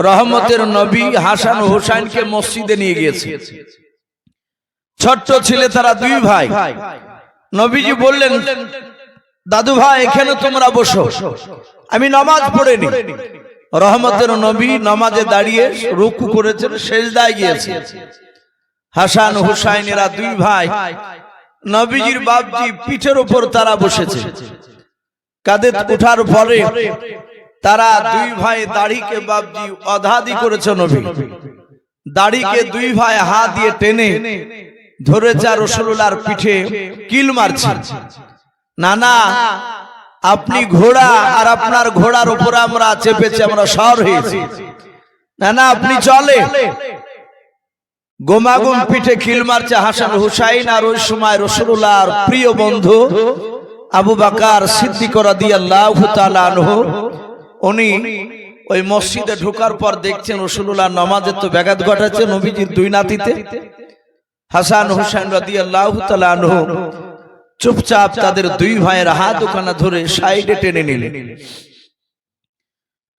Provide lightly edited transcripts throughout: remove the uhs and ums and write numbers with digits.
রহমতের নবী হাসান ও হুসাইনকে মসজিদে নিয়ে গিয়েছে। ছোট্ট ছেলে তারা দুই ভাই। নবীজি বললেন, দাদু ভাই এখানে তোমরা বসো, আমি নামাজ পড়ে নি। রহমতের নবী নামাজে দাঁড়িয়ে রুকু করেছেন, সেজদায় গিয়েছে। হাসান হুসাইনেরা দুই ভাই, নবীজির বাপজি পিঠের উপর তারা বসেছে। কাঁধে ওঠার পরে তারা দুই ভাই দাড়িকে বাপজি অধাদি করেছে। নবী দাড়িকে দুই ভাই হাত দিয়ে টেনে ধরেছে আর রাসূলুল্লাহর পিঠে কিল মারছে। নানা আপনি ঘোড়া আর আপনার ঘোড়ার উপর আমরা চেপেছি, আমরা সওয়ার হয়েছি। নানা আপনি চলে। গোমাগুম পিঠে কিল মারছে হাসান হুসাইন। আর ওই সময় রাসূলুল্লাহর প্রিয় বন্ধু আবু বকর সিদ্দিক রাদিয়াল্লাহু তাআলা আনহু উনি ওই মসজিদে ঢোকার পর দেখছেন রাসূলুল্লাহ নামাজে তো ব্যাঘাত ঘটাচ্ছে নবীজির দুই নাতিতে। হাসান হুসাইন রাদিয়াল্লাহু তাআলা আনহু চুপচাপ তাদের দুই ভাইয়ের হাত ওখানে ধরে সাইডে টেনে নিলেন।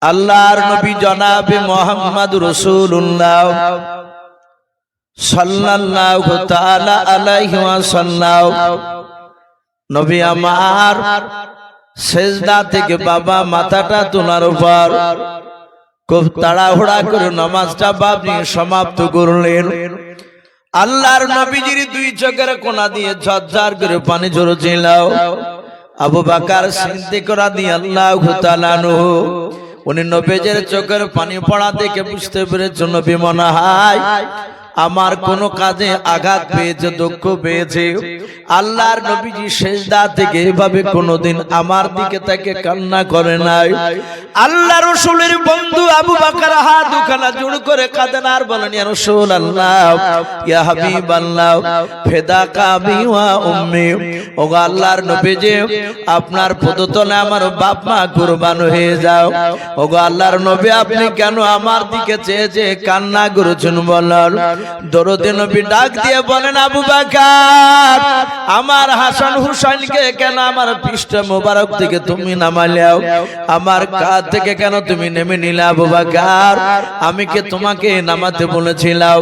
আল্লাহর নবী জনাবে মুহাম্মদ রাসূলুল্লাহ সাল্লাল্লাহু তাআলা আলাইহি ওয়াসাল্লাম নবী আমার সেজদা থেকে বাবা মাথাটা তোলার উপর খুব তাড়াহুড়া করে নামাজটা বাপনি সমাপ্ত করলেন। আল্লাহর নবীজির দুই চোখের কোনা দিয়ে ঝরঝর করে পানি ঝরছিল। আবু বকর সিদ্দিক রাদিয়াল্লাহু তাআলা আনহু উনি নবীজির চোখের পানি পড়া দেখে বুঝতে পেরেছেন নবী মনে হয় আমার কোন কাজে আঘাত পেয়েছে, দুঃখ পেয়েছে। আল্লাহর নবীজি সেজদা থেকে এভাবে কোনদিন আমার দিকে তাকে কান্না করে নাই। আল্লাহ রাসূলের বন্ধু আবু বকর হাত দুখানা জোড় করে কাঁদেন আর বলেন, ইয়া রাসূলুল্লাহ ইয়া হাবিবাল্লাহ ফিদাকা আবি ওয়া উম্মি। ওগো আল্লাহর নবীজি আপনার পদতলে আমার বাপ মা কুরবান হয়ে যাও। ওগো আল্লাহর নবী আপনি কেন আমার দিকে চেয়ে চেয়ে কান্না করেছেন বলেন। দরদে নবী ডাক দিয়ে বলেন, আবু বকর আমার হাসান হুসাইনকে কেন আমার পৃষ্ঠ মোবারক থেকে তুমি নামালেও, আমার কাঁধ থেকে কেন তুমি নেমে নিলে? আবু বকর আমি কি তোমাকে নামাতে বলেছিলাম?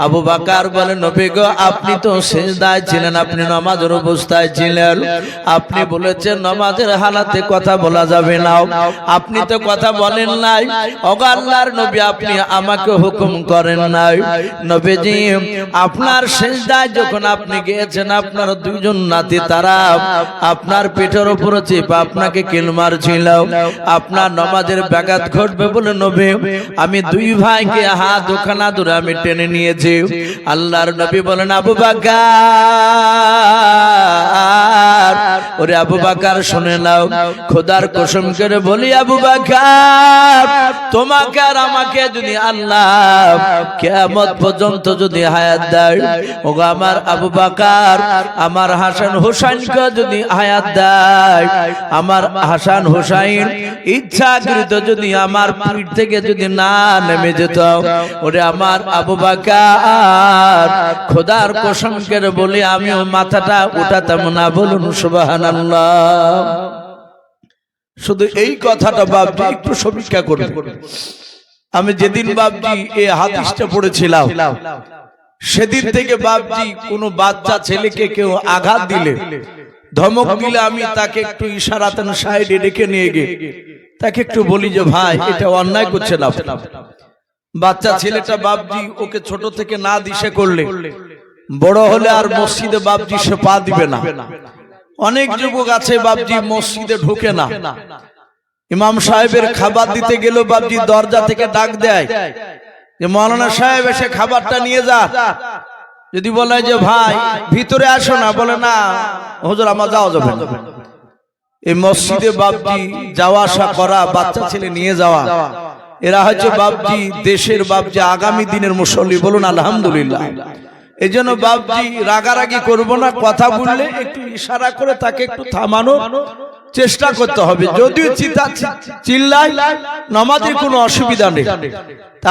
আবু বকর বলেন, নবী গো আপনি তো সিজদায় ছিলেন, আপনি নামাজের অবস্থায় ছিলেন, আপনি বলেছেন নামাজের হালাতে কথা বলা যাবে না, আপনি তো কথা বলেন নাই। ওগো আল্লাহর নবী আপনি আমাকে হুকুম করেন নাই। নবীজি আপনার সিজদায় যখন আপনি গিয়েছেন আপনার দুইজন নাতি তারা আপনার পেটের উপরে চেপে আপনাকে কিল মারছিল, আপনার নামাজের ব্যাঘাত ঘটবে বলে নবী আমি দুই ভাইকে হাত ওখানা ধরে আমি টেনে নিয়েছি। আল্লাহর নবী বলেন, আবু বকর ওরে আবু বকর শুনে নাও, খোদার কসম করে বলি আবু বকর তোমাকে আর আমাকে যদি আল্লাহ কিয়ামত পর্যন্ত যদি হায়াত দেয়, ওগো আমার আবু বকর আমার হাসান হুসাইনকে যদি হায়াত দেয়, আমার হাসান হুসাইন ইচ্ছাকৃত যদি আমার পিঠ থেকে যদি না নেমে যেত, ওরে আমার আবু বকর খোদার কসম করে বলি আমিও মাথাটা উঠাতাম না। বলুন সুবহানাল্লাহ। শুধু এই কথাটা বাপজি একটু সমীক্ষা করুন। আমি যেদিন বাপজি এই হাদিসটা পড়েছিলাম সেদিন থেকে বাপজি কোনো বাচ্চা ছেলেকে কেউ আঘাত দিলে, ধমক দিলে আমি তাকে একটু ইশারাতেন সাইডে রেখে নিয়ে গিয়ে তাকে একটু বলি যে ভাই এটা অন্যায় করছেন আপনি। বাচ্চা ছেলেটা বাপজি ওকে ছোট থেকে না দিশে করলে বড় হলে আর মসজিদে বাপজি সে পা দিবে না। অনেক যুবক আছে বাপজি মসজিদে ঢোকে না, ইমাম সাহেবের খাবার দিতে গেলেও বাপজি দরজা থেকে ডাক দেয় যে মাওলানা সাহেব এসে খাবারটা নিয়ে যা। যদি বলে যে ভাই ভিতরে আসো না, বলে না হুজুর আমার যাওয়া যাবে না। এই মসজিদে বাপজি যাওয়া আসা করা, বাচ্চা ছেলে নিয়ে যাওয়া, এরা হচ্ছে বাপজি দেশের বাপজি আগামী দিনের মুসল্লি। বলুন আলহামদুলিল্লাহ। এই জন্য বাপজি রাগারাগি করবো না, কথা বললে একটু ইশারা করে তাকে একটু থামানোর চেষ্টা করতে হবে। যদিও চিল্লাই নামাজের কোনো অসুবিধা নেই।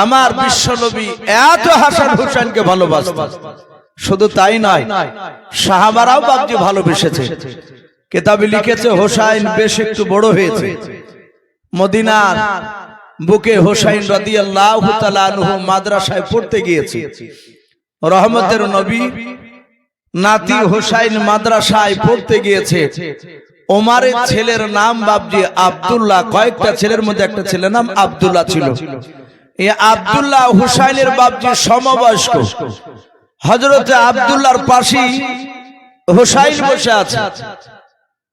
আমার বিশ্ব নবী এত হাসান হুসাইনকে ভালোবাসতেন, শুধু তাই নয় সাহাবারাও বাপজি ভালোবেসেছে। কিতাবে লিখেছে হোসাইন বেশ একটু বড় হয়েছে, মদিনার বুকে হোসাইন রাদিয়াল্লাহু তাআলা আনহু মাদ্রাসায় পড়তে গিয়েছে। রহমতের নবী নাতি হোসাইন মাদ্রাসায় পড়তে গিয়েছে। ওমরের ছেলের নাম বাবজি আব্দুল্লাহ, কয়েকটা ছেলের মধ্যে একটা ছেলের নাম আব্দুল্লাহ ছিল। এই আব্দুল্লাহ হোসাইনের বাবজি সমবয়স্ক। হযরতে আব্দুল্লাহর পাশে হোসাইন বসে আছে,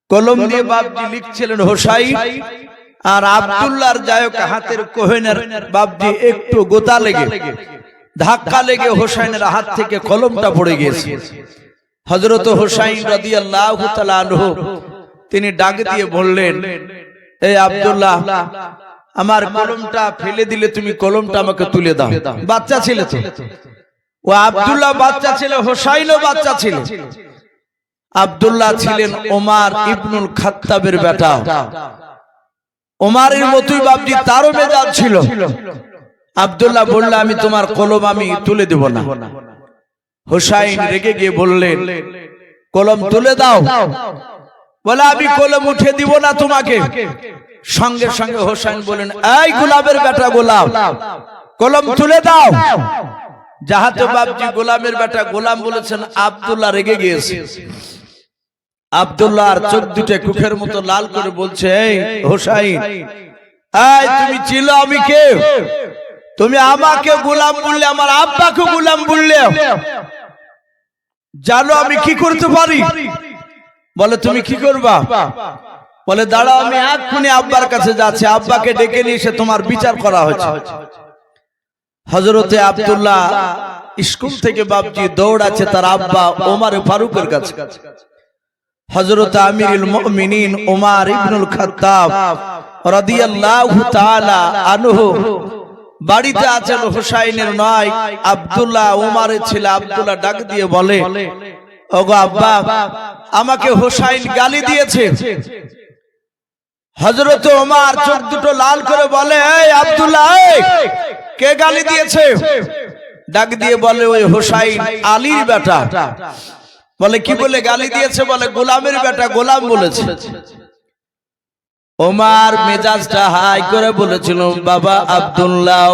কলম দিয়ে বাবজি লিখছিলেন হোসাইন। আর আব্দুল্লাহর যায়ক হাতের কোহেনের বাবজি একটু গোতা লেগে ধাক্কা লেগে হোসাইনের হাত থেকে কলমটা পড়ে গিয়েছে। হযরত হোসাইন রাদিয়াল্লাহু তাআলা আনহু তিনি ডাক দিয়ে বললেন, এই আব্দুল্লাহ, আমার কলমটা ফেলে দিলে তুমি কলমটা আমাকে তুলে দাও। বাচ্চা ছেলে তো, ও আব্দুল্লাহ বাচ্চা ছেলে, হোসাইনও বাচ্চা ছিল। আব্দুল্লাহ ছিলেন ওমর ইবনুল খাত্তাবের বেটা। ওমরের মতোই বাবজি তারও মেজাজ ছিল। আব্দুল্লাহ বলল, আমি তোমার কলম আমি তুলে দেব না। হোসাইন রেগে গিয়ে বললেন, কলম তুলে দাও। বলে, আমি কলম উঠে দিব না তোমাকে। সঙ্গে সঙ্গে হোসাইন বলেন, এই গোলামের বেটা গোলাম, কলম তুলে দাও। যাহাতে বাবজি গোলামের বেটা গোলাম বলেছেন। আব্দুল্লাহ রেগে গিয়েছে। আব্দুল্লাহর চোখ দুটো কুখের মতো লাল করে বলছে, এই হোসাইন, এই তুমি ছিল আমি কে? তুমি আমাকে গোলাম বললে, আমার আব্বাকে গোলাম বললে, জানো আমি কি করতে পারি? বলে, তুমি কি করবা? বলে, দাঁড়াও, আমি এক্ষুনি আব্বার কাছে যাচ্ছি, আব্বাকে ডেকে নিয়ে এসে তোমার বিচার করা হচ্ছে। হযরতে আব্দুল্লাহ স্কুল থেকে বাবজি দৌড়াচ্ছে তার আব্বা ওমর ফারুকের কাছে। হযরত আমিরুল মুমিনিন ওমর ইবনুল খাত্তাব রাদিয়াল্লাহু তাআলা আনহু বাড়িতে আছেন। হোসাইনের নয়, আব্দুল্লাহ ওমরের ছেলে আব্দুল্লাহ ডাক দিয়ে বলে, ওগো আব্বা, আমাকে হোসাইন গালি দিয়েছে। হযরত ওমর চোখ দুটো লাল করে বলে, এই আব্দুল্লাহ, কে গালি দিয়েছে? ডাক দিয়ে বলে, ওই হোসাইন আলীর বেটা। বলে, কি বলে গালি দিয়েছে? বলে, গোলামের বেটা গোলাম বলেছে। ওমর মেজাজটা হাই করে বলেছিল, বাবা আব্দুল্লাহ,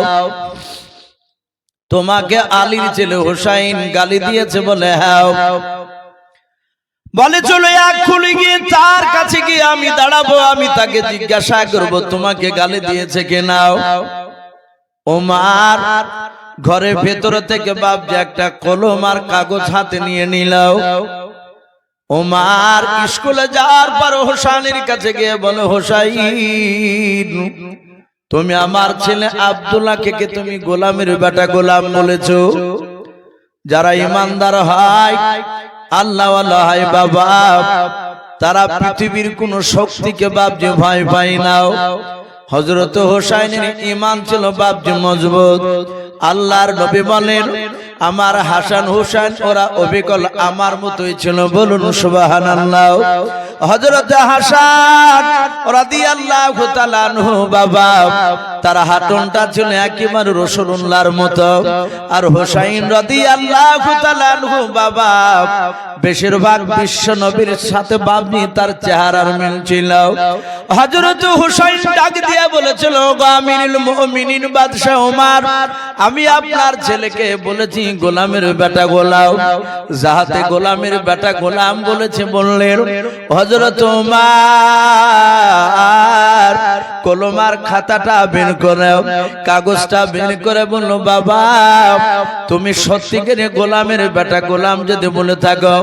তোমাকে আলীর ছেলে হোসাইন গালি দিয়েছে? বলে, হ্যাঁ। বলে, চলো এক্ষুনি গিয়ে তার কাছে গিয়ে আমি দাঁড়াবো, আমি তাকে জিজ্ঞাসা করব তোমাকে গালি দিয়েছে কিনা। ওমর ঘরের ভেতর থেকে বাবজি একটা কলম আর কাগজ হাতে নিয়ে নিল। ওমর স্কুলে যাওয়ার পর হোসাইনের কাছে গিয়ে বলে, হোসাইন, তুমি আমার ছেলে আব্দুল্লাহকে কে তুমি গোলামের বেটা গোলাম বলেছো? যারা ইমানদার হয়, আল্লাহওয়ালা হয় বাবা, তারা পৃথিবীর কোন শক্তিকে বাবজি ভয় পায় না। হযরত হোসাইনের ঈমান ছিল বাবজি মজবুত। আল্লাহর নবী বলেন, আমার হাসান হোসেন ওরা অবিকল আমার মতোই ছিল। বলুন সুবহানাল্লাহ। হযরত হাসান রাদিয়াল্লাহু তাআলা আনহু বাবা, তার হাঁটনটা ছিল একেবারে রাসূলুল্লাহর মতো। আর হোসাইন রাদিয়াল্লাহু তাআলা আনহু বাবা, বেশিরভাগ বিশ্ব নবীর সাথে বাবনি তার চেহারার মিল ছিল। হযরত হোসাইন ডাক দিয়ে বলেছিল, গো আমিরুল মুমিনিন বাদশা ওমর, আমি আপনার ছেলেকে বলেছি গোলামের বেটা গোলাম। যাহাতে গোলামের বেটা গোলাম বলেছে বললেন, হযরত ওমর কলমার খাতাটা বের করে, কাগজটা বের করে বলল, বাবা, তুমি সত্যিকারে গোলামের বেটা গোলাম যদি বলে থাকো,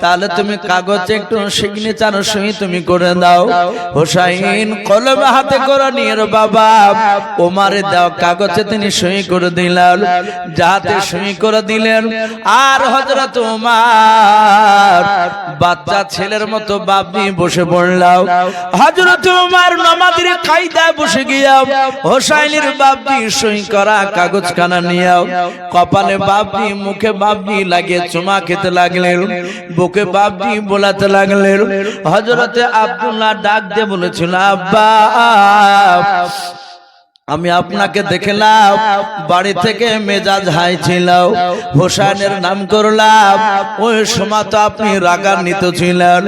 তাহলে তুমি কাগজে একটু সিগনেচার সই তুমি করে দাও। হোসাইন কলম হাতে করে নিয়ে বাবা ওমরে দাও কাগজে তিনি সই করে দিলেন। যাহাতে সই করে দিলেন, আর হযরত ওমর বাচ্চা ছেলের মতো বাবনি বসে পড়লাম। হযরত ওমর নামাজের কায়দায় বসে গিয়া হোসাইনের বাবনি সই করা কাগজ খানা নিয়ে কপালে বাবনি, মুখে বাবনি লাগিয়ে চুমা খেতে লাগলেন, বুকে বাবনি বোলাতে লাগলেন। হযরতে আব্দুল্লাহ ডাক দিয়ে বলেছিল, আব্বা, আমি আপনাকে দেখলাম বাড়ি থেকে মেজাজ হাই ছিল, হোসেনের নাম করলাম, ওই সময় তো আপনি রাগান্বিত ছিলেন।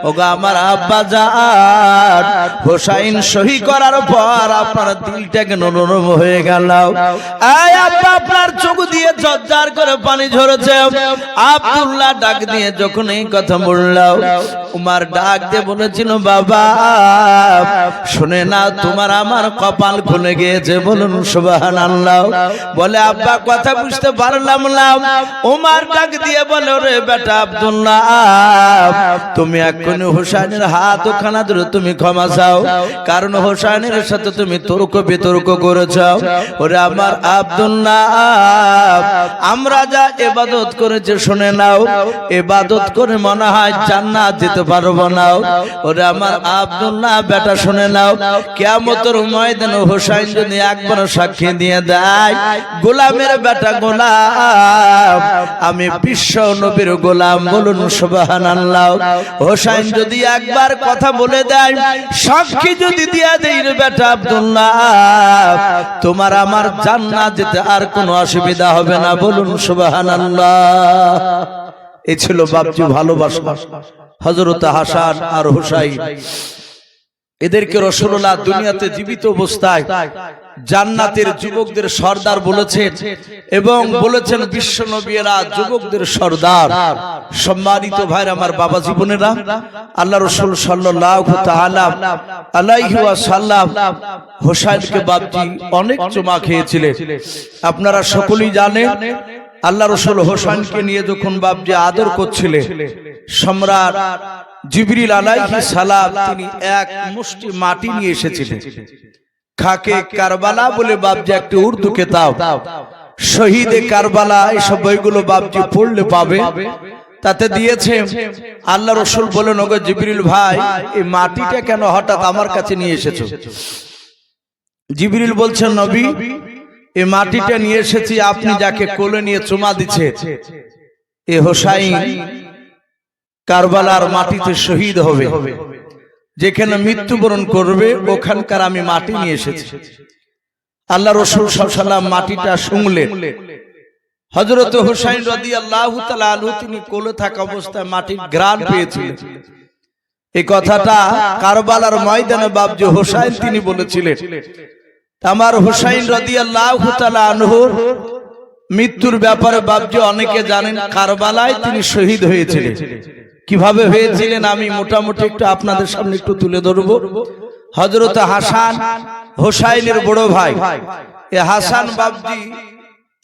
ওগো আমার আব্বা জান, হোসেন সহি করার পর আপনার দিলটা কেন নরম হয়ে গেল? এই আব্বা, আপনার চোখ দিয়ে ঝরঝর করে পানি ঝরেছে। আব্দুল্লাহ ডাক দিয়ে যখন এই কথা বলল, উমার ডাক দিয়ে বলেছিল, বাবা শুনে না, তোমার আমার কপাল খুলে গিয়েছে। বলুন সুবহানাল্লাহ। বলে আব্বা কথা বুঝতে পারলাম না। ওমর ডাক দিয়ে বলে, রে বেটা আব্দুল্লাহ, তুমি এক্ষুনি হোসেনের হাত খানা ধরে তুমি ক্ষমা চাও, কারণ হোসেনের সাথে তুমি তর্ক বিতর্ক করেছ। ওরে আমার আব্দুল্লাহ, আমরা যা ইবাদত করেছে শুনে নাও, ইবাদত করে মনে হয় জান্নাত যেতে পারবো না। ওরে আমার আব্দুল্লাহ বেটা শুনে নাও, কিয়ামতের ময়দানে হোসেন যদি একবার সাক্ষী দিয়ে দেয়, গোলামের বেটা গোলাম, আমি বিশ্ব নবীর গোলাম। বলুন সুবহানাল্লাহ। হোসেন যদি একবার কথা বলে দেয়, সাক্ষী যদি দিয়ে দেয়, রে বেটা আব্দুল্লাহ, তোমার আমার জান্নাত যেতে আর কোনো অসুবিধা হবে না। বলুন সুবহানাল্লাহ। এই ছিল বাপজি ভালোবাসা হযরত হাসান আর হুসাইন। এদেরকে রাসূলুল্লাহ দুনিয়াতে জীবিত অবস্থায় জান্নাতের যুবকদের সর্দার বলেছেন, এবং বলেছেন বিশ্ব নবীরা যুবকদের সর্দার। সম্মানিত ভাইরা আমার, বাবা জীবনেরা, আল্লাহ রাসূল সাল্লাল্লাহু তাআলা আলাইহি ওয়াসাল্লাম হোসেনকে বাপজি অনেক চুমা খেয়েছিলেন। আপনারা সকলেই জানেন, আল্লাহ রাসূল হোসেনকে নিয়ে যখন বাপজি আদর করছিলেন, সম্রাট জিবরিল আলাইহিস সালাম তিনি এক মুষ্টি মাটি নিয়ে এসেছিলেন। খাকে কারবালা বলে বাপজি একটি উর্দু কিতাব, শহীদে কারবালা, এইসব বইগুলো বাপজি পড়লে পাবে। তাতে দিয়েছে, আল্লাহ রাসূল বলেন, ওগো জিবরিল ভাই, এই মাটিটা কেন হঠাৎ আমার কাছে নিয়ে এসেছো? জিবরিল বলছেন, নবী, এই মাটিটা নিয়ে এসেছি আপনি যাকে কোলে নিয়ে চুমা দিচ্ছে, এ হোসাইন কারবালার মাটিতে শহীদ হবে, যেখানে মৃত্যুবরণ করবে ওখানকার আমি মাটি নিয়ে এসেছি। আল্লাহ রাসূল সাল্লাল্লাহু আলাইহি ওয়াসাল্লাম মাটিটা শুংলেন। হযরত হোসেন রাদিয়াল্লাহু তাআলা আনহু তিনি কোলে থাকা অবস্থায় মাটির ঘ্রাণ পেয়েছিলেন। এই কথাটা কারবালার ময়দানে বাপজি হোসেন তিনি বলেছিলেন। আমার হোসেন রাদিয়াল্লাহু তাআলা আনহুর মৃত্যুর ব্যাপারে বাপজি অনেকে জানেন, কারবালায় তিনি শহীদ হয়েছিলেন। কিভাবে হয়েছিলেন আমি মোটামুটি একটু আপনাদের সামনে একটু তুলে ধরব। হযরত হাসান হোসাইনের বড় ভাই, এই হাসান বাপজি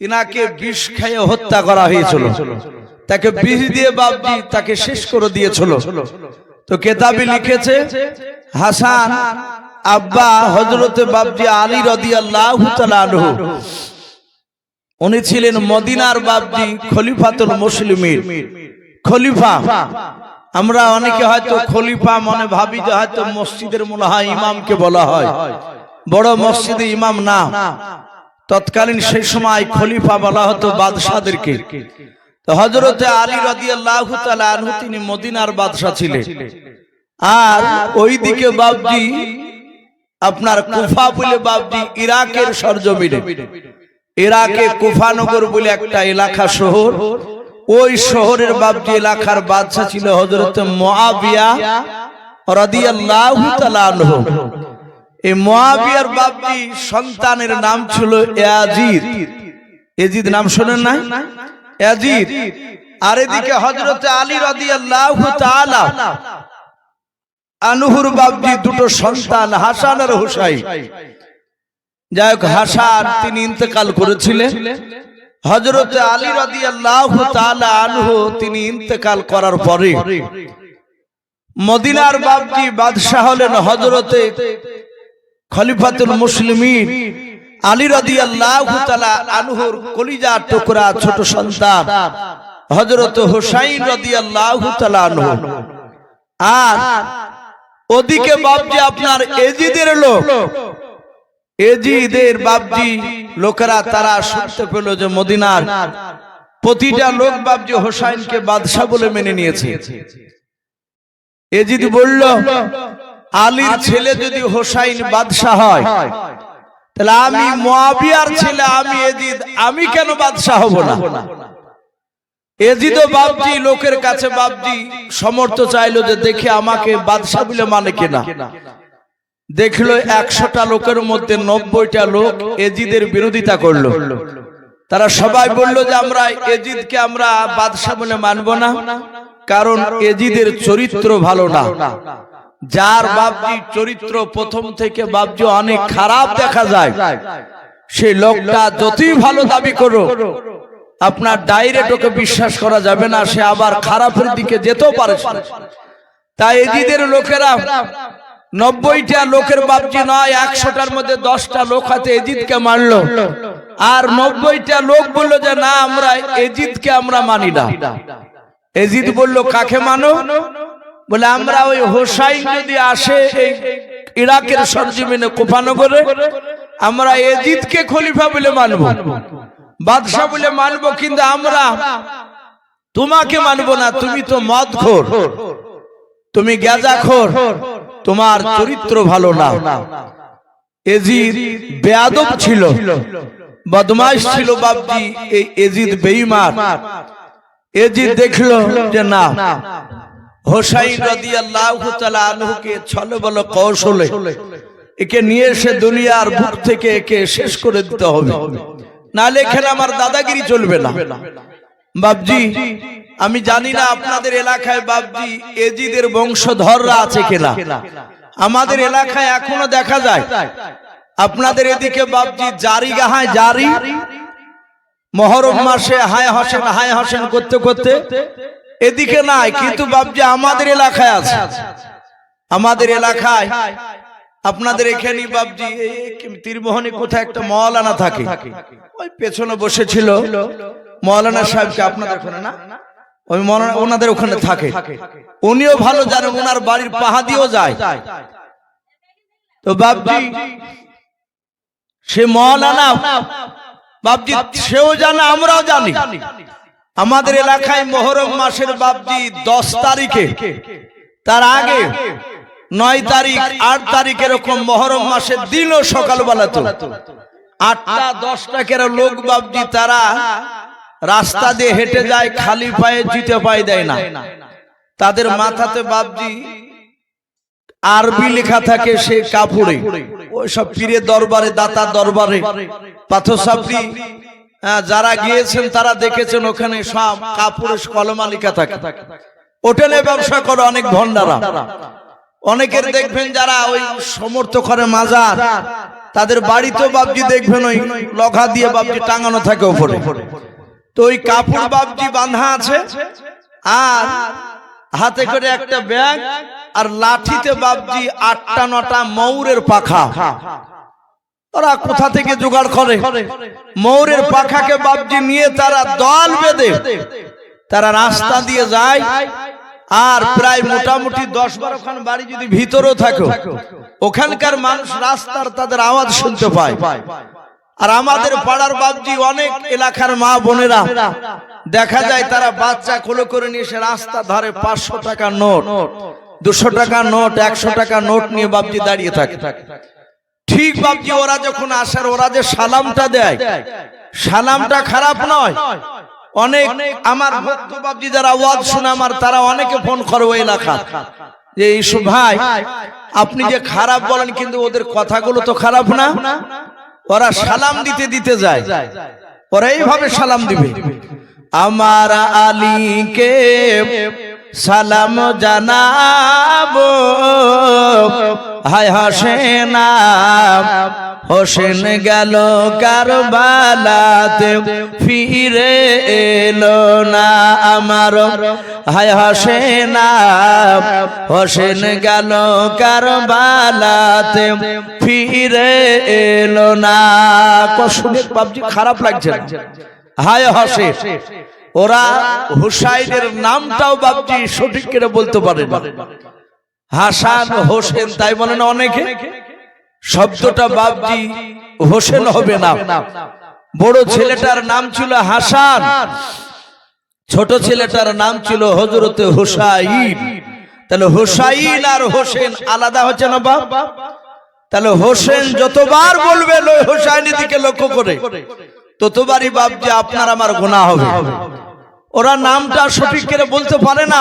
তিনাকে বিষ খেয়ে হত্যা করা হয়েছিল। তাকে বিষ দিয়ে বাপজি তাকে শেষ করে দিয়েছিল। তো কেতাবে লিখেছে, হাসান আব্বা হযরত বাপজি আলী রাদিয়াল্লাহু তাআলা আনহু, উনি ছিলেন মদিনার বাপজি খলিফাতুল মুসলিমিন, খলিফা। আমরা অনেকে হয়তো খলিফা মনে ভাবি যে হয়তো মসজিদের মনে হয় ইমামকে বলা হয়, বড় মসজিদে ইমাম না, তৎকালীন সেই সময় খলিফা বলা হতো বাদশাদেরকে। তো হযরত আলী রাদিয়াল্লাহু তাআলা আনহু তিনি মদিনার বাদশা ছিলেন। আর ওইদিকে বাপজি আপনার কুফা বলে বাপজি ইরাকের সরজমিনে, ইরাকে কুফানগর বলে একটা এলাকা শহর, ওই শহরের বাপজি এলাকার বাদশা ছিল হযরত মুআবিয়া রাদিয়াল্লাহু তাআলা আনহু। এই মুআবিয়ার বাপজি সন্তানের নাম ছিল ইয়াজিদ। ইয়াজিদ নাম শুনেন না? ইয়াজিদ। আর এদিকে হযরত আলী রাদিয়াল্লাহু তাআলা আনহুর বাপজি দুটো সন্তান, হাসান আর হুসাইন। যাই হোক, হাসান তিনি ইন্তেকাল করেছিলেন। হযরত আলী রাদিয়াল্লাহু তাআলা আনহু তিনি ইন্তেকাল করার পরে মদিনার বাপজি বাদশা হলেন হযরতে খলিফাতুল মুসলিমিন আলী রাদিয়াল্লাহু তাআলা আনহুর কলিজার টুকরা ছোট সন্তান হযরত হুসাইন রাদিয়াল্লাহু তাআলা আনহু। আর ওদিকে বাপজি আপনার এজিদের লোক, এজিদের বাপজি লোকেরা তারা শুনতে পেল যে মদিনার প্রতিটা লোক বাপজি হোসাইনকে বাদশা বলে মেনে নিয়েছে। এজিদ বলল, আলীর ছেলে যদি হোসাইন বাদশা হয় তাহলে আমি মুয়াবিয়ার ছেলে, আমি এজিদ, আমি কেন বাদশাহ হব না? এজিদও বাপজি লোকের কাছে বাপজি সমর্থ চাইলো যে দেখে আমাকে বাদশাহ বলে মানে কিনা। দেখলো 100টা লোকের মধ্যে 90টা লোক এজিদের বিরোধিতা করলো। তারা সবাই বলল যে আমরা এজিদকে আমরা বাদশাহ বলে মানব না, কারণ এজিদের চরিত্র ভালো না। যার বাপজি চরিত্র প্রথম থেকে বাপজি অনেক খারাপ দেখা যায়, সেই লোকটা যতই ভালো দাবি করো আপনার ডাইরেক্ট ওকে বিশ্বাস করা যাবে না, সে আবার খারাপের দিকে যেতেও পারে। তাই এজিদের লোকেরা 90টা লোকের বাপজি নয়, 100টার মধ্যে 10টা লোক হাতে এজিদকে মানলো, আর 90টা লোক বললো যে না, আমরা এজিদকে আমরা মানি না। এজিদ বলল কাকে মানো? বলে আমরা ওই হোসাইন যদি আসে এই ইরাকের সরজমিনে কুফানগরে, আমরা এজিদকে খলিফা বলে মানবো, বাদশাহ বলে মানবো, কিন্তু আমরা তোমাকে মানবো না। তুমি তো মদখোর, তুমি গাঁজাখোর, তোমার চরিত্র ভালো না। এজিদ বেয়াদব ছিল, বদমাশ ছিল বাপজি। এই এজিদ বেঈমান। এজিদ দেখলো যে না, হোসাইন রাদিয়াল্লাহু তাআলা আনহুকে ছলে বলে কৌশলে একে নিয়ে এসে দুনিয়ার বুক থেকে একে শেষ করে দিতে হবে, নাহলে এখানে আমার দাদাগিরি চলবে না। বাপজি আমি জানি না আপনাদের এলাকায় বাপজি এজিদের বংশধররা আছে কিনা। আমাদের এলাকায় এখনো দেখা যায়। আপনাদের এদিকে বাপজি জারি গাহায় জারি, মুহররম মাসে হায় হোসেন করতে করতে এদিকে নাই, কিন্তু বাপজি আমাদের এলাকায় আছে। আমাদের এলাকায় আপনাদের এখানে বাপজি তীরমোহনী কোথায় একটা মাওলানা থাকে, ওই পেছনে বসেছিল মাওলানা সাহেবকে, আপনাদের ওখানে না, ওই মাওলানা ওনাদের ওখানে থাকে। উনিও ভালো জানেন, ওনার বাড়ির পাহাদিও যায়। তো বাপজি সে মাওলানা বাপজি সেও জানে, আমরাও জানি। আমাদের এলাকায় মুহররম মাসের বাপজি 10 তারিখে, তার আগে 9 তারিখ 8 তারিখ এরকম মুহররম মাসের দিনও সকালবেলা তো 8টা 10টা কেরা লোক বাপজি তারা রাস্তা দিয়ে হেঁটে যায়, খালি পায়ে, জুতো পায়ে দেয় না। তাদের মাথাতে বাপজি আরবি লেখা থাকে সে কাপড়ে, ওই সব পীরের দরবারে, দাতার দরবারে, পাথরসাপড়ি যারা গিয়েছেন তারা দেখেছেন ওখানে সব কাপড়ে কলমা লেখা থাকে। হোটেলে ব্যবসা করে অনেক ভন্ডারা, অনেকের দেখবেন যারা ওই সমর্থ করে মাজার, তাদের বাড়িতেও বাপজি দেখবেন ওই লগা দিয়ে বাপজি টাঙানো থাকে উপরে। তো ওই কাপড় বাপজি বাঁধা আছে, আর হাতে করে একটা ব্যাগ, আর লাঠিতে বাপজি 8টা 9টা ময়ূরের পাখা। ওরা কোথা থেকে জোগাড় করে? ময়ূরের পাখাকে বাপজি নিয়ে তারা দল বেঁধে তারা রাস্তা দিয়ে যায়, আর প্রায় মোটামুটি 10-12 খান বাড়ি যদি ভিতরেও থাকে, ওখানকার মানুষ রাস্তার তাদের আওয়াজ শুনতে পায়। আর আমাদের পাড়ার বাপজি অনেক এলাকার মা বোনেরা দেখা যায় তারা বাচ্চা কোলে করে নিয়ে এসে রাস্তা ধারে 500 টাকার নোট, 200 টাকার নোট, 100 টাকার নোট নিয়ে বাপজি দাঁড়িয়ে থাকে। ঠিক বাপজি ওরা যখন আসার, ওরা যে সালামটা দেয়, সালামটা খারাপ নয়। অনেক আমার ভক্ত বাপজি যারা ওয়াজ শুনে আমার, তারা অনেকে ফোন করে ওই এলাকা, যে ইসু ভাই আপনি যে খারাপ বলেন, কিন্তু ওদের কথাগুলো তো খারাপ না। ওরা সালাম দিতে দিতে যায়, ওরা এইভাবে সালাম দিবে, আমার আলীকে সালাম জানাবো, হায় হোসেনা হোসেন গেল কারবালাতে ফিরে এলো না আমার, হায় হোসেনা হোসেন গেল কারবালাতে ফিরে এলো না। শুনে বাপজি খারাপ লাগছে না? হায় হোসেন, ওরা হুসাইনের নামটাও বাপজি সঠিক করে বলতে পারে না, হাসান হোসেন তাই বলে না অনেকে। শব্দটা বাপজি হোসেন হবে না। বড় ছেলেটার নাম ছিল হাসান, ছোট ছেলেটার নাম ছিল হযরতে হুসাইন। তাহলে হুসাইন আর হোসেন আলাদা হচ্ছে না বাপ? তাহলে হোসেন যতবার বলবেন ওই হোসাইনের দিকে লক্ষ্য করে, ততবারই বাপ যে আপনার আমার গুনাহ হবে। ওরা নামটা সঠিক করে বলতে পারে না।